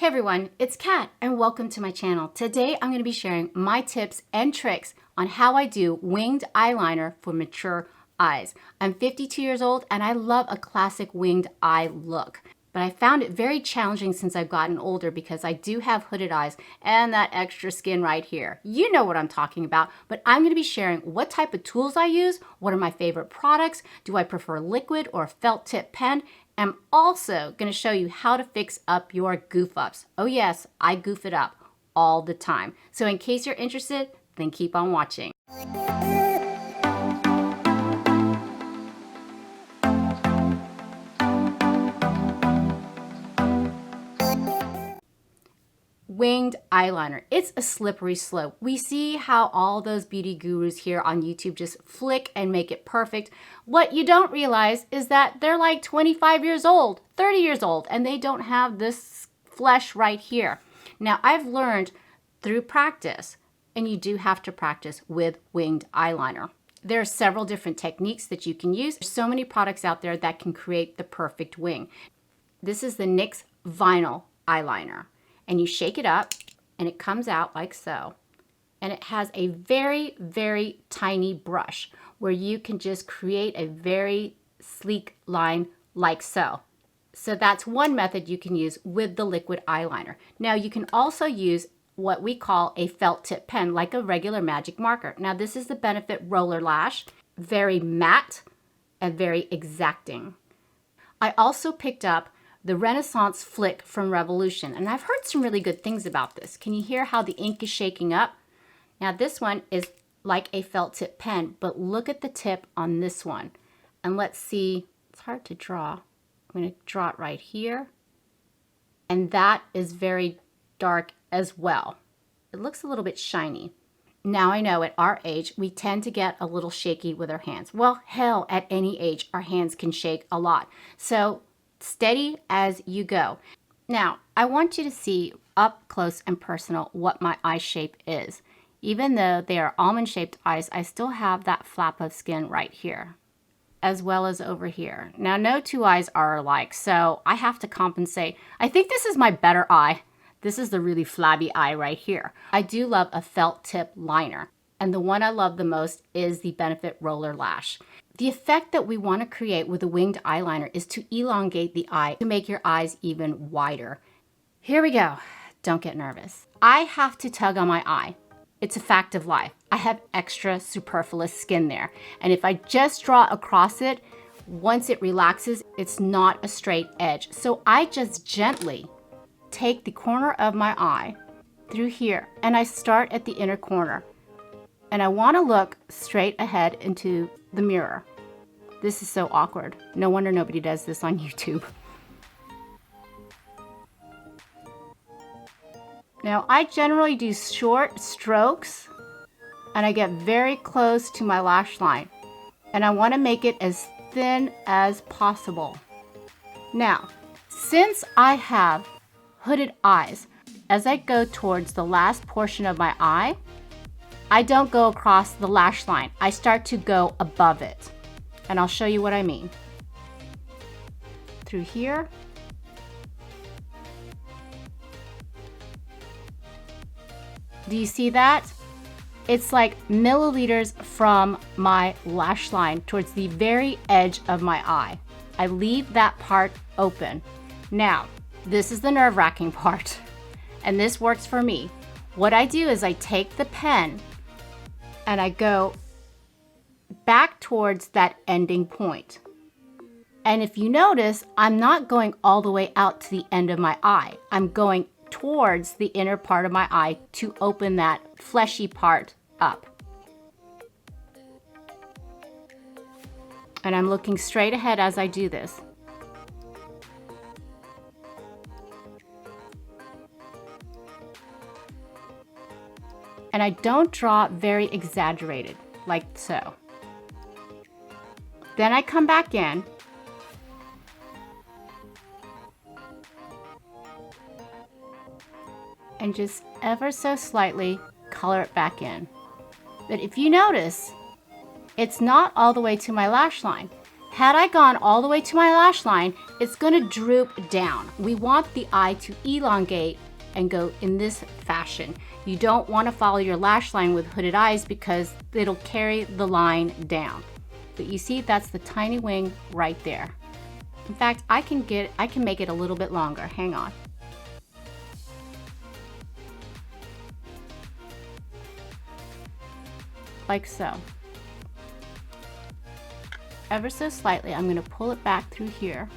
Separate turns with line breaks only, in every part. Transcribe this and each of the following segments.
Hey everyone, it's Kat and welcome to my channel. Today I'm going to be sharing my tips and tricks on how I do winged eyeliner for mature eyes. I'm 52 years old and I love a classic winged eye look. But I found it very challenging since I've gotten older because I do have hooded eyes and that extra skin right here. You know what I'm talking about, but I'm going to be sharing what type of tools I use, what are my favorite products, do I prefer liquid or felt tip pen. I'm also going to show you how to fix up your goof ups. Oh yes, I goof it up all the time. So in case you're interested, then keep on watching. Winged eyeliner. It's a slippery slope. We see how all those beauty gurus here on YouTube just flick and make it perfect. What you don't realize is that they're like 25 years old, 30 years old, and they don't have this flesh right here. Now, I've learned through practice, and you do have to practice with winged eyeliner. There are several different techniques that you can use. There's so many products out there that can create the perfect wing. This is the NYX Vinyl Eyeliner. And you shake it up and it comes out like so. And it has a very, very tiny brush where you can just create a very sleek line like so. So that's one method you can use with the liquid eyeliner. Now you can also use what we call a felt tip pen, like a regular magic marker. Now this is the Benefit Roller Lash, very matte and very exacting. I also picked up the Renaissance Flick from Revolution, and I've heard some really good things about this. Can you hear how the ink is shaking up? Now this one is like a felt tip pen, but look at the tip on this one. And let's see, it's hard to draw. I'm going to draw it right here. And that is very dark as well. It looks a little bit shiny. Now I know at our age, we tend to get a little shaky with our hands. Well, hell, at any age, our hands can shake a lot. So steady as you go. Now, I want you to see up close and personal what my eye shape is. Even though they are almond-shaped eyes, I still have that flap of skin right here, as well as over here. Now, no two eyes are alike, so I have to compensate. I think this is my better eye. This is the really flabby eye right here. I do love a felt tip liner, and the one I love the most is the Benefit Roller Lash. The effect that we want to create with a winged eyeliner is to elongate the eye to make your eyes even wider. Here we go. Don't get nervous. I have to tug on my eye. It's a fact of life. I have extra superfluous skin there. And if I just draw across it, once it relaxes, it's not a straight edge. So I just gently take the corner of my eye through here and I start at the inner corner. And I want to look straight ahead into the mirror. This is so awkward. No wonder nobody does this on YouTube. Now, I generally do short strokes and I get very close to my lash line. And I want to make it as thin as possible. Now, since I have hooded eyes, as I go towards the last portion of my eye, I don't go across the lash line. I start to go above it. And I'll show you what I mean. Through here. Do you see that? It's like milliliters from my lash line towards the very edge of my eye. I leave that part open. Now, this is the nerve-wracking part. And this works for me. What I do is I take the pen and I go back towards that ending point. And if you notice, I'm not going all the way out to the end of my eye. I'm going towards the inner part of my eye to open that fleshy part up. And I'm looking straight ahead as I do this. And I don't draw very exaggerated, like so. Then I come back in and just ever so slightly color it back in. But if you notice, it's not all the way to my lash line. Had I gone all the way to my lash line, it's gonna droop down. We want the eye to elongate and go in this fashion. You don't want to follow your lash line with hooded eyes because it'll carry the line down. But you see, that's the tiny wing right there. In fact, I can make it a little bit longer. Hang on. Like so. Ever so slightly, I'm going to pull it back through here.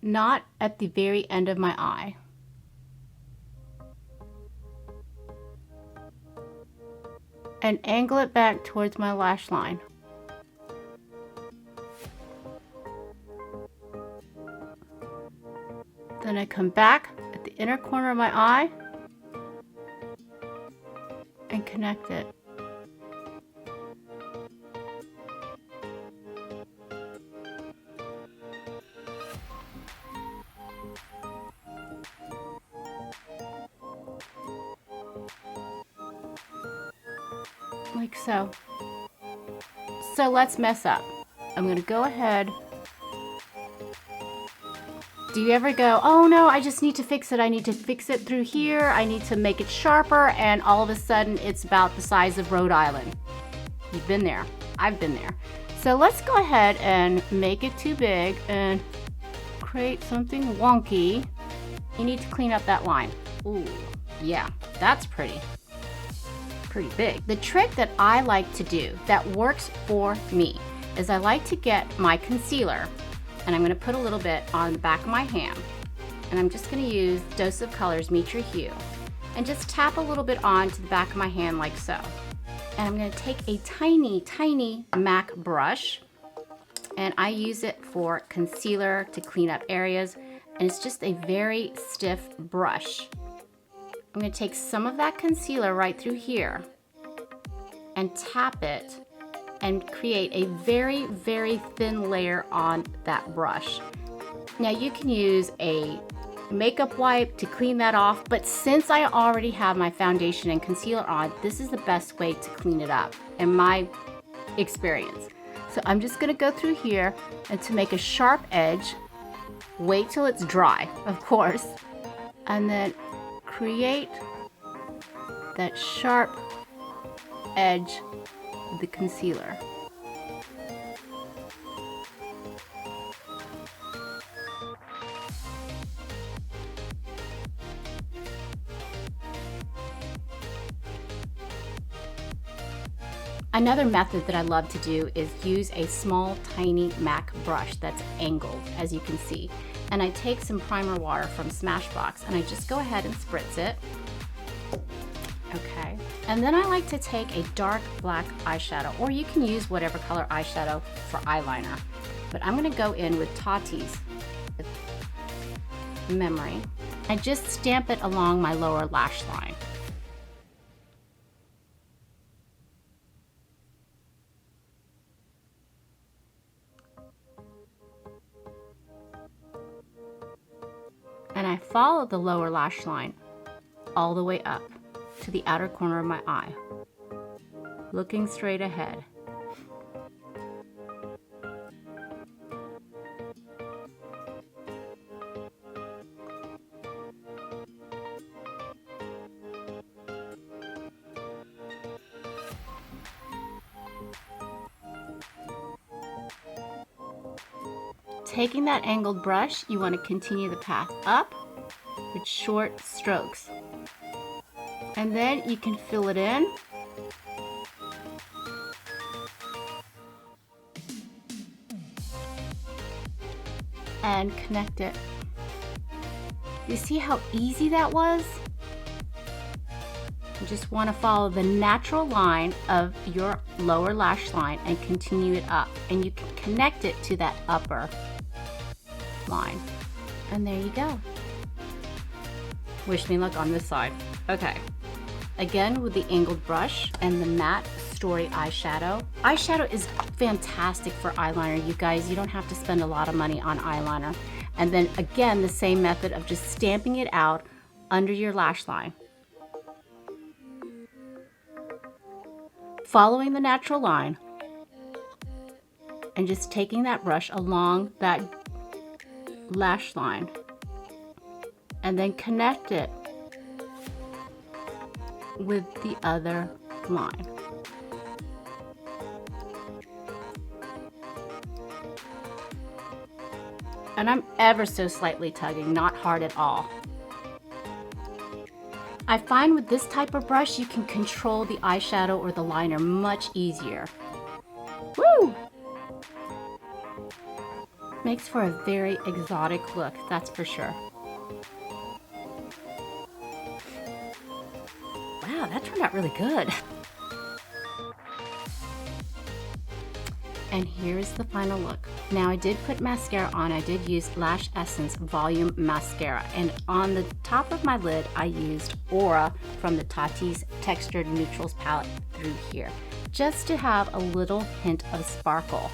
Not at the very end of my eye. And angle it back towards my lash line. Then I come back at the inner corner of my eye and connect it. Like so. So let's mess up. I'm gonna go ahead. Do you ever go, oh no, I just need to fix it. I need to fix it through here. I need to make it sharper. And all of a sudden it's about the size of Rhode Island. You've been there. I've been there. So let's go ahead and make it too big and create something wonky. You need to clean up that line. Ooh, yeah, that's pretty big. The trick that I like to do that works for me is I like to get my concealer, and I'm going to put a little bit on the back of my hand, and I'm just going to use Dose of Colors Meet Your Hue and just tap a little bit onto the back of my hand like so. And I'm going to take a tiny MAC brush, and I use it for concealer to clean up areas, and it's just a very stiff brush. I'm going to take some of that concealer right through here and tap it and create a very thin layer on that brush. Now you can use a makeup wipe to clean that off, but since I already have my foundation and concealer on, this is the best way to clean it up in my experience. So I'm just gonna go through here, and to make a sharp edge, wait till it's dry, of course, and then create that sharp edge of the concealer. Another method that I love to do is use a small, tiny MAC brush that's angled, as you can see. And I take some primer water from Smashbox and I just go ahead and spritz it. Okay. And then I like to take a dark black eyeshadow, or you can use whatever color eyeshadow for eyeliner. But I'm gonna go in with Tati's Memory and just stamp it along my lower lash line. And I follow the lower lash line all the way up to the outer corner of my eye, looking straight ahead. Taking that angled brush, you want to continue the path up with short strokes. And then you can fill it in. And connect it. You see how easy that was? You just want to follow the natural line of your lower lash line and continue it up. And you can connect it to that upper line. And there you go. Wish me luck on this side. Okay. Again with the angled brush and the matte Story eyeshadow. Eyeshadow is fantastic for eyeliner, you guys. You don't have to spend a lot of money on eyeliner. And then again, the same method of just stamping it out under your lash line. Following the natural line and just taking that brush along that lash line and then connect it with the other line. And I'm ever so slightly tugging, not hard at all. I find with this type of brush, you can control the eyeshadow or the liner much easier. Woo! Makes for a very exotic look, that's for sure. Wow, that turned out really good. And here's the final look. Now I did put mascara on. I did use Lash Essence Volume Mascara. And on the top of my lid, I used Aura from the Tati's Textured Neutrals palette through here, just to have a little hint of sparkle.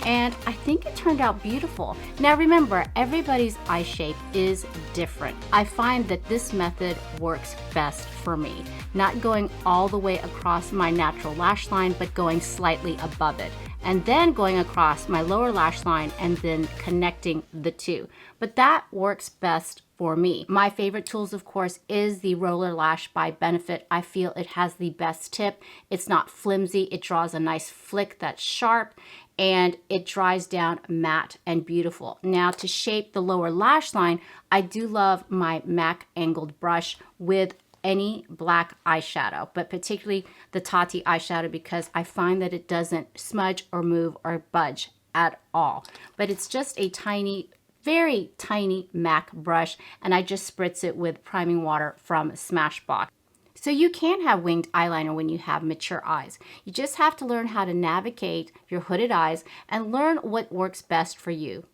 And I think it turned out beautiful. Now remember, everybody's eye shape is different. I find that this method works best for me. Not going all the way across my natural lash line, but going slightly above it, and then going across my lower lash line and then connecting the two. But that works best for me. My favorite tools, of course, is the Roller Lash by Benefit. I feel it has the best tip. It's not flimsy. It draws a nice flick that's sharp, and it dries down matte and beautiful. Now to shape the lower lash line, I do love my MAC angled brush with any black eyeshadow, but particularly the Tati eyeshadow, because I find that it doesn't smudge or move or budge at all. But it's just a tiny, very tiny MAC brush, and I just spritz it with priming water from Smashbox. So you can have winged eyeliner when you have mature eyes. You just have to learn how to navigate your hooded eyes and learn what works best for you.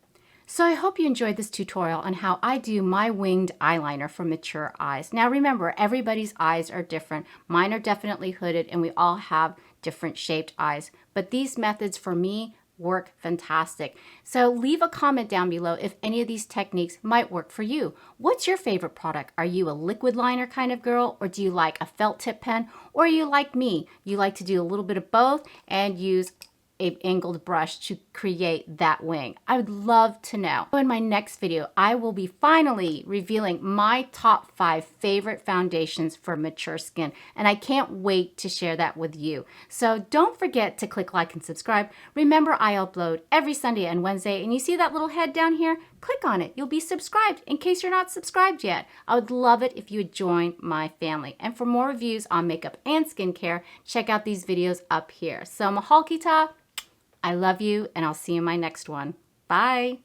So I hope you enjoyed this tutorial on how I do my winged eyeliner for mature eyes. Now remember, everybody's eyes are different. Mine are definitely hooded, and we all have different shaped eyes. But these methods for me work fantastic. So leave a comment down below if any of these techniques might work for you. What's your favorite product? Are you a liquid liner kind of girl, or do you like a felt tip pen? Or are you like me? You like to do a little bit of both and use an angled brush to create that wing? I would love to know. In my next video, I will be finally revealing my top 5 favorite foundations for mature skin, and I can't wait to share that with you. So don't forget to click like and subscribe. Remember, I upload every Sunday and Wednesday, and you see that little head down here? Click on it. You'll be subscribed in case you're not subscribed yet. I would love it if you would join my family. And for more reviews on makeup and skincare, check out these videos up here. So mahal kita. I love you, and I'll see you in my next one. Bye.